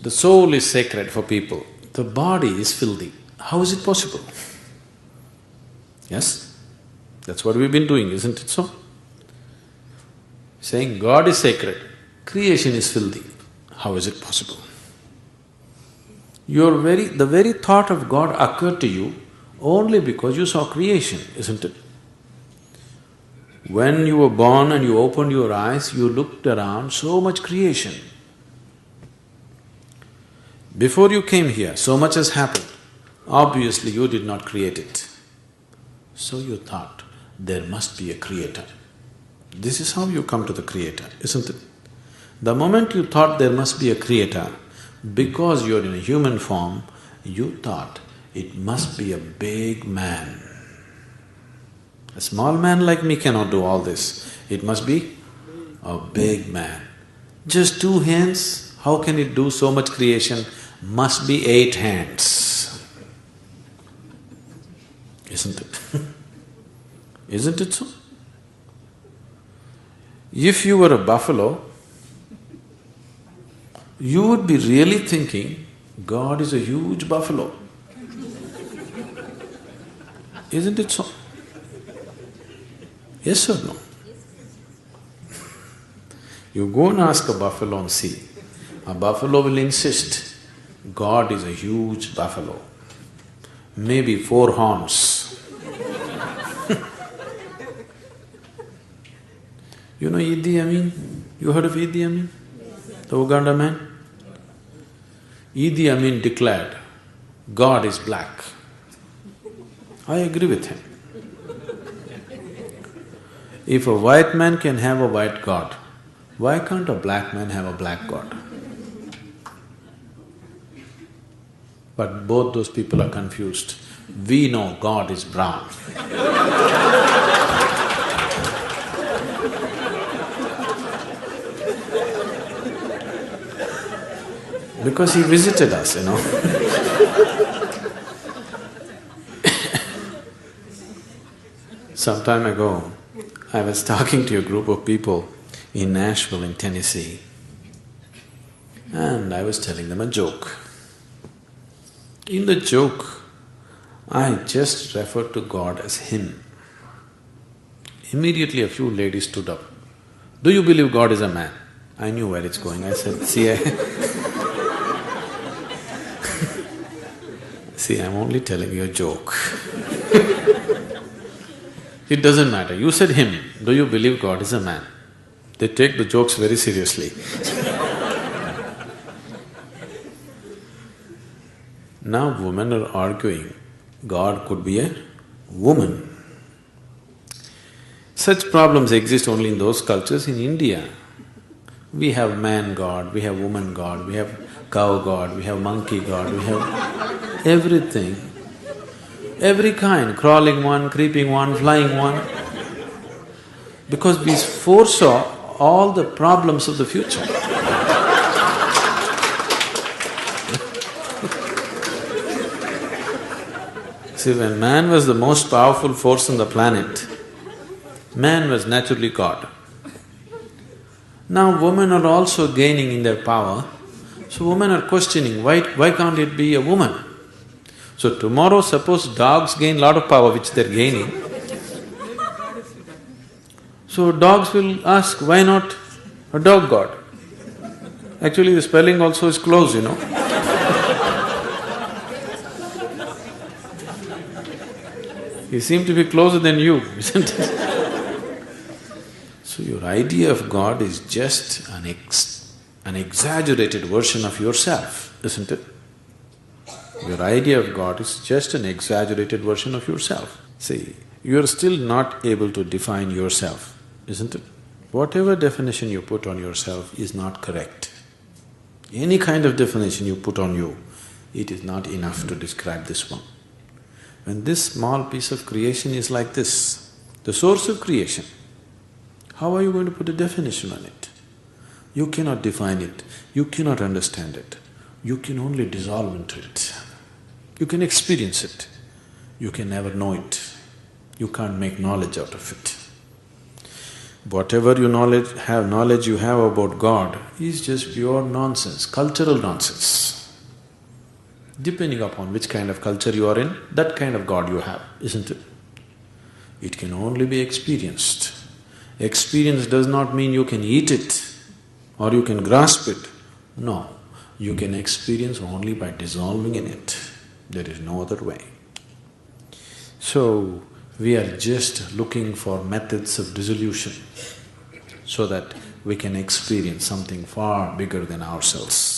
The soul is sacred for people, the body is filthy. How is it possible? Yes? That's what we've been doing, isn't it so? Saying God is sacred, creation is filthy. How is it possible? The very thought of God occurred to you only because you saw creation, isn't it? When you were born and you opened your eyes, you looked around, so much creation. Before you came here, so much has happened. Obviously, you did not create it. So you thought, there must be a creator. This is how you come to the creator, isn't it? The moment you thought there must be a creator, because you're in a human form, you thought it must be a big man. A small man like me cannot do all this. It must be a big man. Just 2 hands, how can it do so much creation? Must be 8 hands. Isn't it? Isn't it so? If you were a buffalo, you would be really thinking, God is a huge buffalo. Isn't it so? Yes or no? You go and ask a buffalo and see. A buffalo will insist, God is a huge buffalo, maybe 4 horns. You know Idi Amin? You heard of Idi Amin? The Uganda man? Idi Amin declared, God is black. I agree with him. If a white man can have a white God, why can't a black man have a black God? But both those people are confused. We know God is brown. Because he visited us, you know. Some time ago, I was talking to a group of people in Nashville in Tennessee, and I was telling them a joke. In the joke, I just referred to God as Him. Immediately a few ladies stood up. Do you believe God is a man? I knew where it's going. I said, See, I'm only telling you a joke. It doesn't matter. You said Him. Do you believe God is a man? They take the jokes very seriously. Now women are arguing, God could be a woman. Such problems exist only in those cultures. In India, we have man God, we have woman God, we have cow God, we have monkey God, we have everything. Every kind, crawling one, creeping one, flying one. Because we foresaw all the problems of the future. See, when man was the most powerful force on the planet, man was naturally God. Now women are also gaining in their power, so women are questioning, why can't it be a woman? So tomorrow suppose dogs gain lot of power which they're gaining, so dogs will ask, why not a dog god? Actually the spelling also is close, you know. He seemed to be closer than you, isn't it? So your idea of God is just an exaggerated version of yourself, isn't it? Your idea of God is just an exaggerated version of yourself. See, you're still not able to define yourself, isn't it? Whatever definition you put on yourself is not correct. Any kind of definition you put on you, it is not enough to describe this one. When this small piece of creation is like this, the source of creation, how are you going to put a definition on it? You cannot define it, you cannot understand it, you can only dissolve into it. You can experience it, you can never know it, you can't make knowledge out of it. Whatever knowledge you have about God is just pure nonsense, cultural nonsense. Depending upon which kind of culture you are in, that kind of God you have, isn't it? It can only be experienced. Experience does not mean you can eat it or you can grasp it. No, you can experience only by dissolving in it. There is no other way. So, we are just looking for methods of dissolution so that we can experience something far bigger than ourselves.